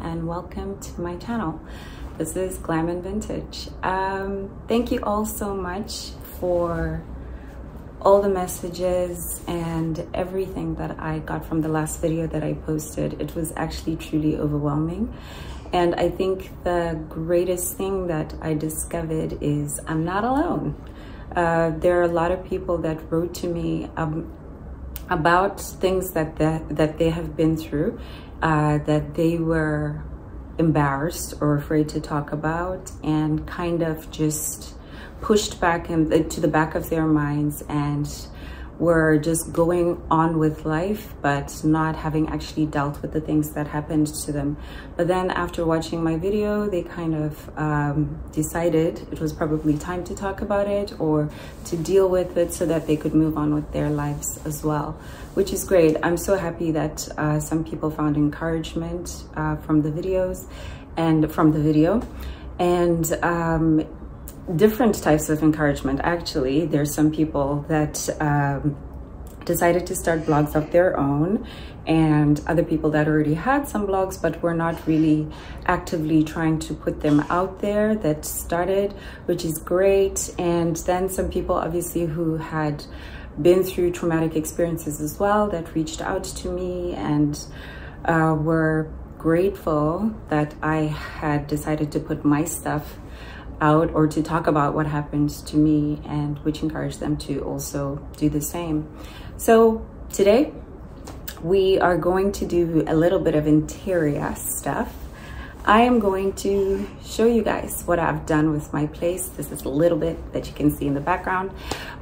and welcome to my channel. This is Glam and Vintage. Thank you all so much for all the messages and everything that I got from the last video that I posted. It was actually truly overwhelming. And I think the greatest thing that I discovered is I'm not alone. There are a lot of people that wrote to me about things that they have been through, that they were embarrassed or afraid to talk about, and kind of just pushed back to the back of their minds and were just going on with life, but not having actually dealt with the things that happened to them. But then after watching my video, they kind of decided it was probably time to talk about it or to deal with it so that they could move on with their lives as well, which is great. I'm so happy that some people found encouragement from the videos and from the video, and different types of encouragement. Actually, there's some people that decided to start blogs of their own, and other people that already had some blogs but were not really actively trying to put them out there that started, which is great. And then some people obviously who had been through traumatic experiences as well that reached out to me and were grateful that I had decided to put my stuff out or to talk about what happened to me, and which encouraged them to also do the same. So today we are going to do a little bit of interior stuff. I am going to show you guys what I've done with my place. This is a little bit that you can see in the background,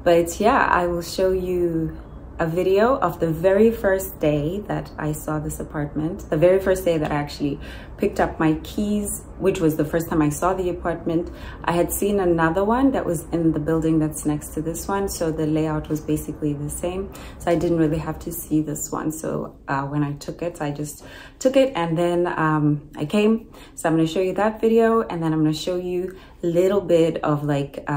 but yeah, I will show you a video of the very first day that I saw this apartment, the very first day that I actually picked up my keys, which was the first time I saw the apartment. I had seen another one that was in the building that's next to this one, so the layout was basically the same, so I didn't really have to see this one. So when I took it, I just took it, and then I came. So I'm going to show you that video, and then I'm going to show you a little bit of like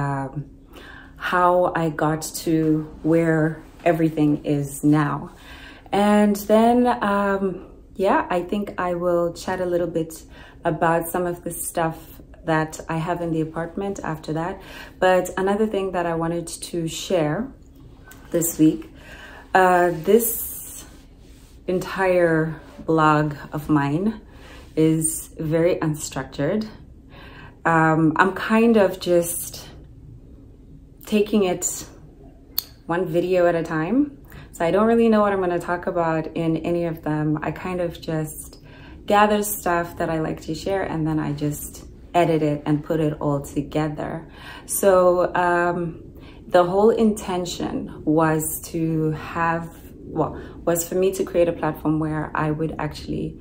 how I got to where everything is now. And then yeah, I think I will chat a little bit about some of the stuff that I have in the apartment after that. But another thing that I wanted to share this week, this entire blog of mine is very unstructured. I'm kind of just taking it one video at a time. So I don't really know what I'm going to talk about in any of them. I kind of just gather stuff that I like to share, and then I just edit it and put it all together. So the whole intention was to have, was for me to create a platform where I would actually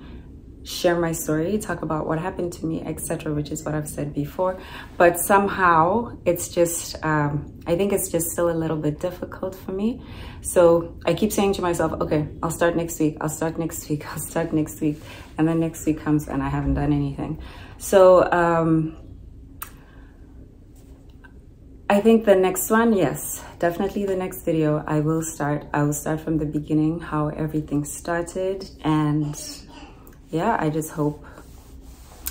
share my story, talk about what happened to me, etc., which is what I've said before. But somehow it's just I think it's just still a little bit difficult for me. So I keep saying to myself, okay, I'll start next week, I'll start next week, I'll start next week, and then next week comes and I haven't done anything. So I think the next one, yes, definitely the next video, I will start from the beginning, how everything started. And yeah, I just hope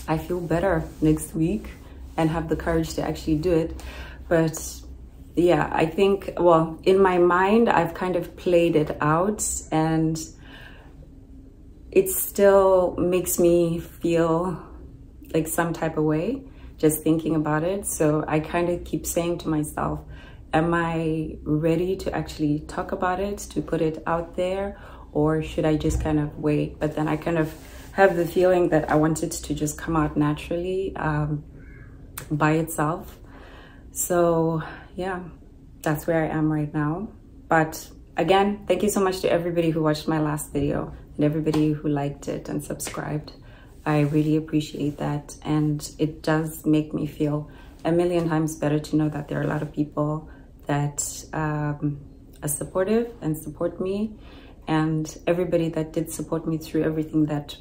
I feel better next week and have the courage to actually do it. But yeah, I think, well, in my mind, I've kind of played it out, and it still makes me feel like some type of way just thinking about it. So I kind of keep saying to myself, am I ready to actually talk about it, to put it out there, or should I just kind of wait? But then I kind of have the feeling that I want it to just come out naturally by itself. So yeah, that's where I am right now. But again, thank you so much to everybody who watched my last video and everybody who liked it and subscribed. I really appreciate that, and it does make me feel a million times better to know that there are a lot of people that are supportive and support me, and everybody that did support me through everything that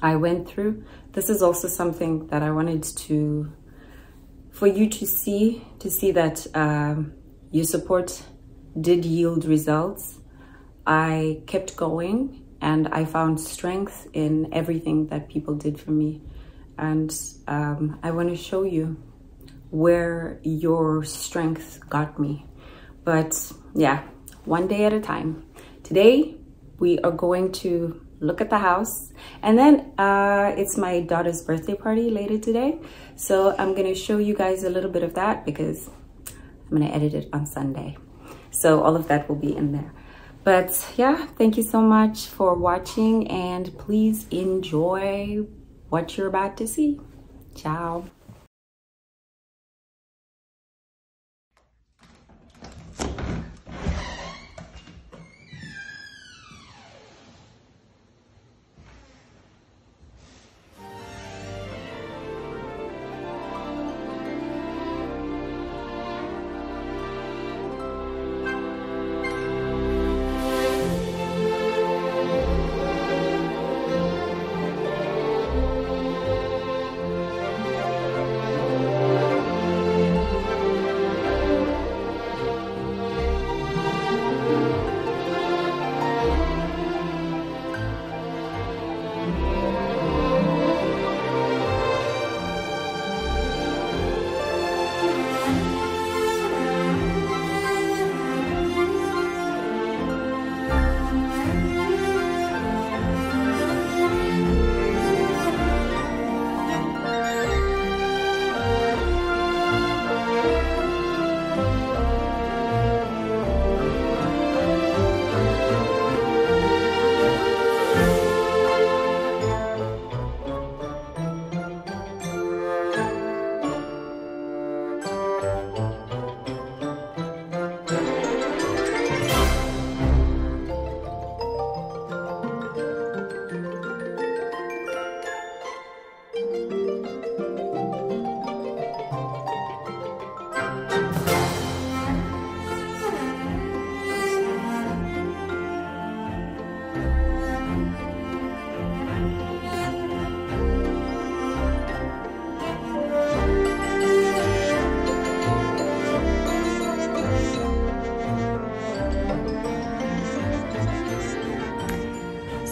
I went through. This is also something that I wanted for you to see that your support did yield results. I kept going and I found strength in everything that people did for me. And I want to show you where your strength got me. But yeah, one day at a time. Today, we are going to look at the house, and then it's my daughter's birthday party later today. So I'm gonna show you guys a little bit of that because I'm gonna edit it on Sunday. So all of that will be in there. But yeah, thank you so much for watching, and please enjoy what you're about to see. Ciao.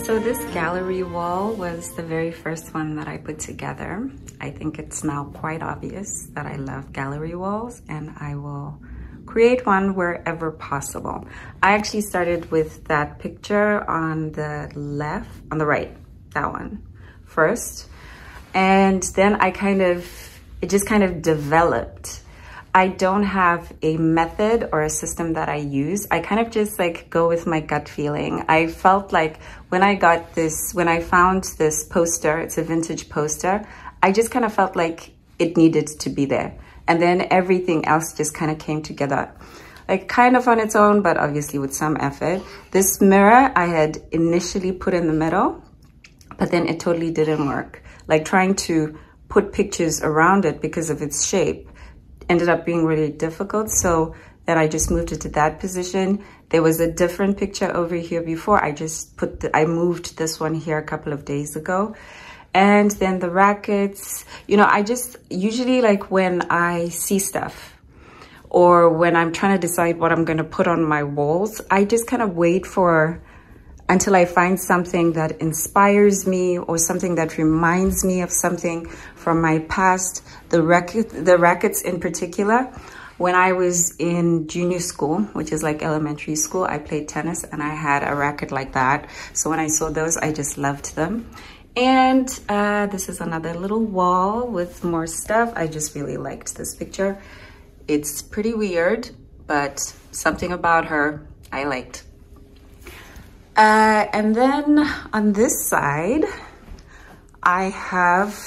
So this gallery wall was the very first one that I put together. I think it's now quite obvious that I love gallery walls, and I will create one wherever possible. I actually started with that picture on the left, on the right, that one first. And then it just kind of developed. I don't have a method or a system that I use. I kind of just like go with my gut feeling. I felt like when I found this poster, it's a vintage poster, I just kind of felt like it needed to be there. And then everything else just kind of came together, like kind of on its own, but obviously with some effort. This mirror I had initially put in the middle, but then it totally didn't work. Like trying to put pictures around it because of its shape ended up being really difficult. So then I just moved it to that position. There was a different picture over here before. I moved this one here a couple of days ago. And then the rackets, you know, I just usually, like when I see stuff or when I'm trying to decide what I'm going to put on my walls, I just kind of wait until I find something that inspires me or something that reminds me of something from my past. The rackets in particular, when I was in junior school, which is like elementary school, I played tennis and I had a racket like that. So when I saw those, I just loved them. And this is another little wall with more stuff. I just really liked this picture. It's pretty weird, but something about her I liked. And then on this side, I have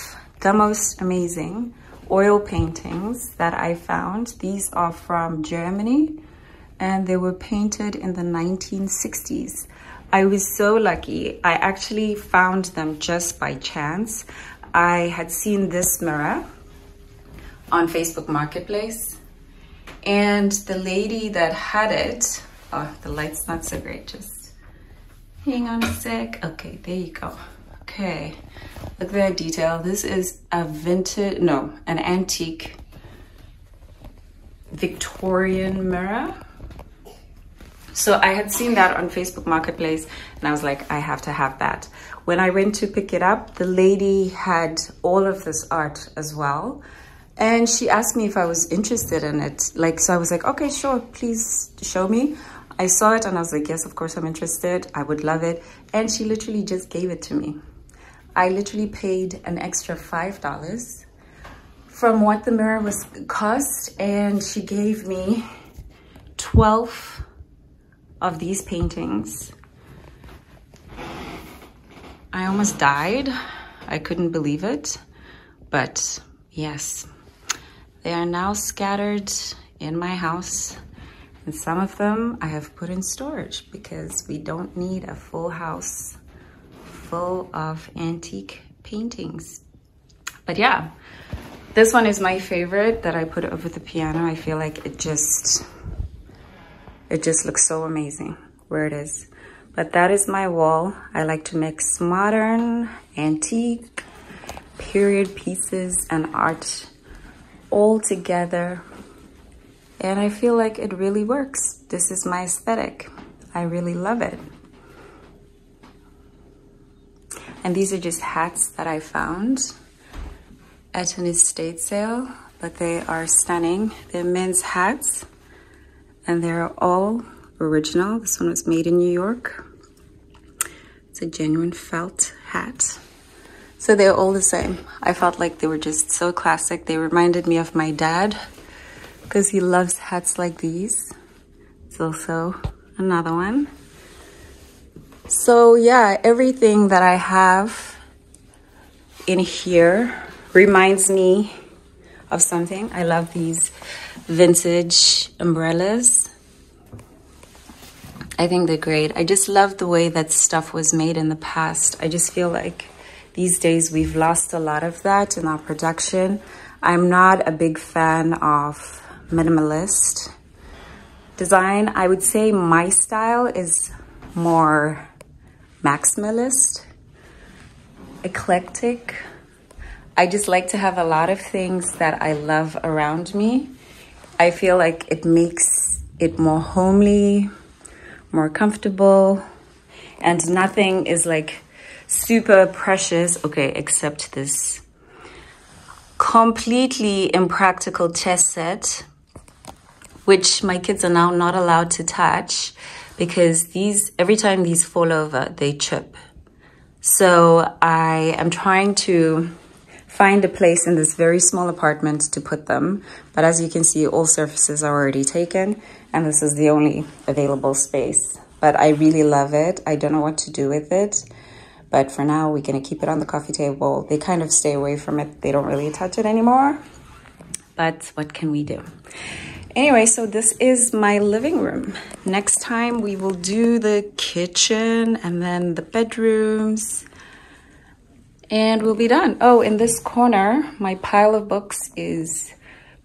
the most amazing oil paintings that I found. These are from Germany, and they were painted in the 1960s. I was so lucky. I actually found them just by chance. I had seen this mirror on Facebook Marketplace, and the lady that had it, oh, the light's not so great, just hang on a sec. Okay, there you go. Okay, look at that detail. This is an antique Victorian mirror. So I had seen that on Facebook Marketplace and I was like, I have to have that. When I went to pick it up, the lady had all of this art as well. And she asked me if I was interested in it. Like, so I was like, okay, sure, please show me. I saw it and I was like, yes, of course I'm interested. I would love it. And she literally just gave it to me. I literally paid an extra $5 from what the mirror was cost. And she gave me 12 of these paintings. I almost died. I couldn't believe it. But yes, they are now scattered in my house. And some of them I have put in storage because we don't need a full house full of antique paintings. But yeah, this one is my favorite that I put over the piano. I feel like it just looks so amazing where it is. But that is my wall. I like to mix modern, antique, period pieces and art all together. And I feel like it really works. This is my aesthetic. I really love it. And these are just hats that I found at an estate sale, but they are stunning. They're men's hats and they're all original. This one was made in New York. It's a genuine felt hat. So they're all the same. I felt like they were just so classic. They reminded me of my dad because he loves hats like these. It's also another one. So yeah, everything that I have in here reminds me of something. I love these vintage umbrellas. I think they're great. I just love the way that stuff was made in the past. I just feel like these days we've lost a lot of that in our production. I'm not a big fan of minimalist design. I would say my style is more maximalist, eclectic. I just like to have a lot of things that I love around me. I feel like it makes it more homely, more comfortable, and nothing is like super precious. Okay, except this completely impractical chess set, which my kids are now not allowed to touch because every time these fall over, they chip. So I am trying to find a place in this very small apartment to put them. But as you can see, all surfaces are already taken and this is the only available space. But I really love it. I don't know what to do with it. But for now, we're gonna keep it on the coffee table. They kind of stay away from it. They don't really touch it anymore. But what can we do? Anyway, so this is my living room. Next time we will do the kitchen and then the bedrooms and we'll be done. Oh, in this corner, my pile of books is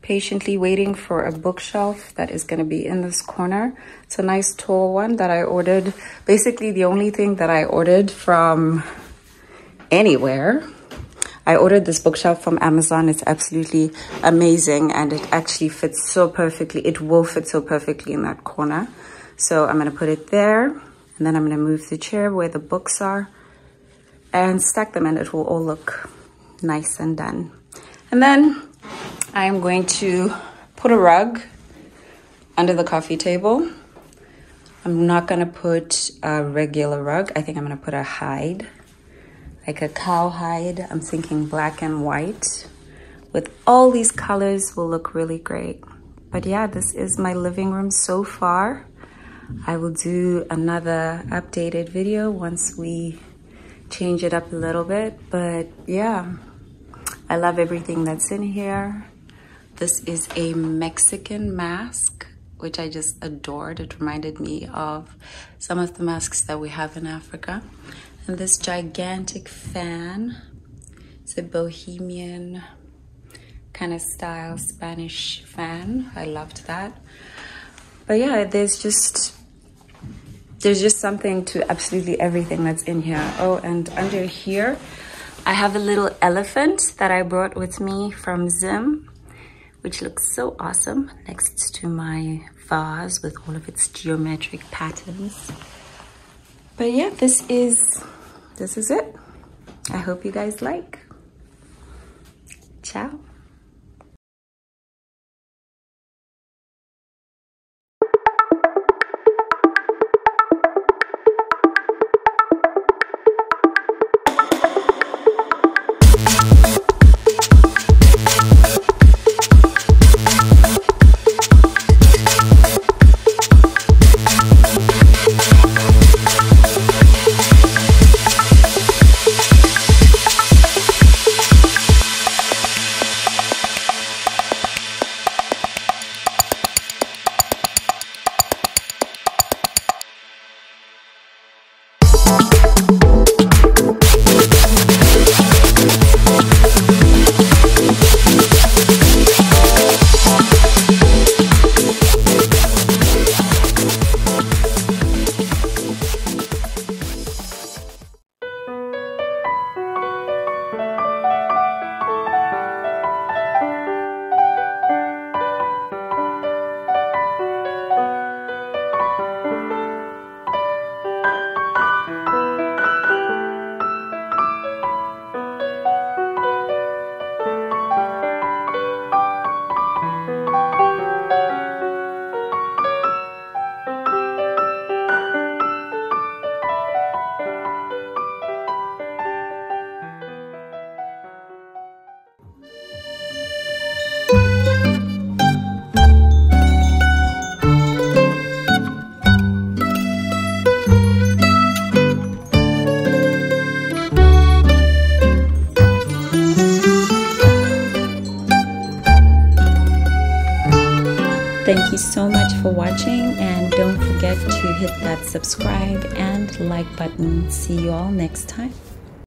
patiently waiting for a bookshelf that is gonna be in this corner. It's a nice tall one that I ordered. Basically the only thing that I ordered from anywhere. I ordered this bookshelf from Amazon. It's absolutely amazing and it actually fits so perfectly. It will fit so perfectly in that corner. So I'm gonna put it there and then I'm gonna move the chair where the books are and stack them and it will all look nice and done. And then I'm going to put a rug under the coffee table. I'm not gonna put a regular rug. I think I'm gonna put a hide, like a cow hide. I'm thinking black and white. With all these colors will look really great. But yeah, this is my living room so far. I will do another updated video once we change it up a little bit. But yeah, I love everything that's in here. This is a Mexican mask, which I just adored. It reminded me of some of the masks that we have in Africa. And this gigantic fan, it's a bohemian kind of style Spanish fan. I loved that. But yeah, there's just something to absolutely everything that's in here. Oh, and under here, I have a little elephant that I brought with me from Zim, which looks so awesome next to my vase with all of its geometric patterns. But yeah, this is it. I hope you guys like. Ciao. Thank you so much for watching, and don't forget to hit that subscribe and like button. See you all next time.